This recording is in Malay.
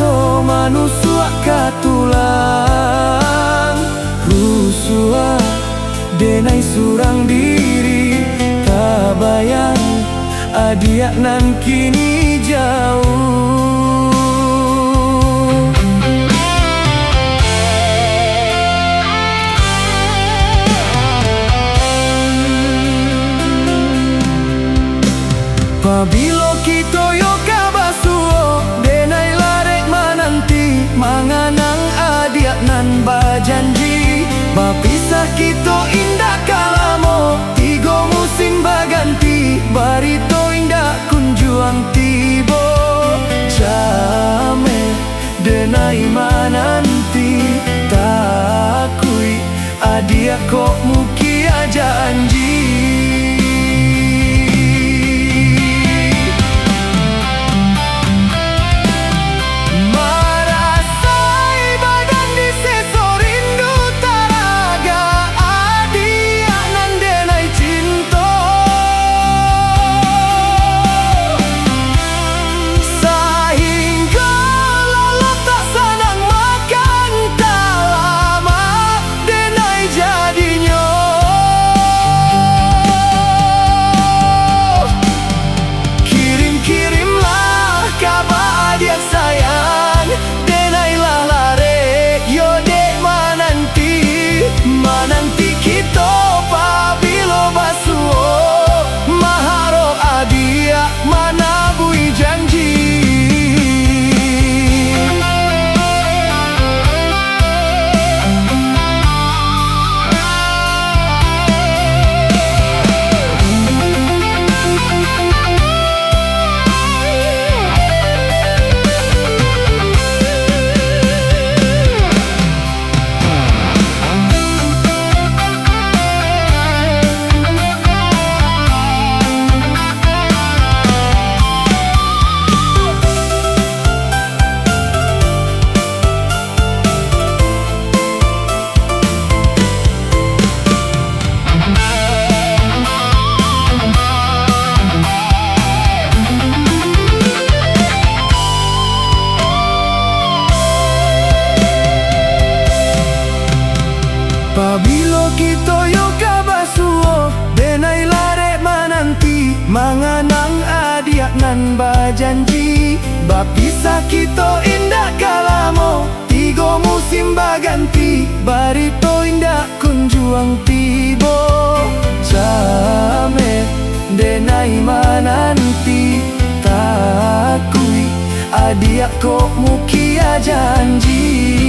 so manusua katulang rusua denai surang diri tabayang adiak nan kini jauh. Pabilo kito yo kabasuo denai larek mananti manganang adiak nan bajanji bapisah kito indah kalamo tigo musim baganti barito indah kunjuang tibo jame denai mananti takui adiak kok mukia janji. Pabilo kito yo kabasuo denai larek mananti manganang adiak nan bajanji bapisah kito indah kalamo tigo musim baganti barito indah kunjuang tibo jame denai mananti takui adiak kok mukia janji.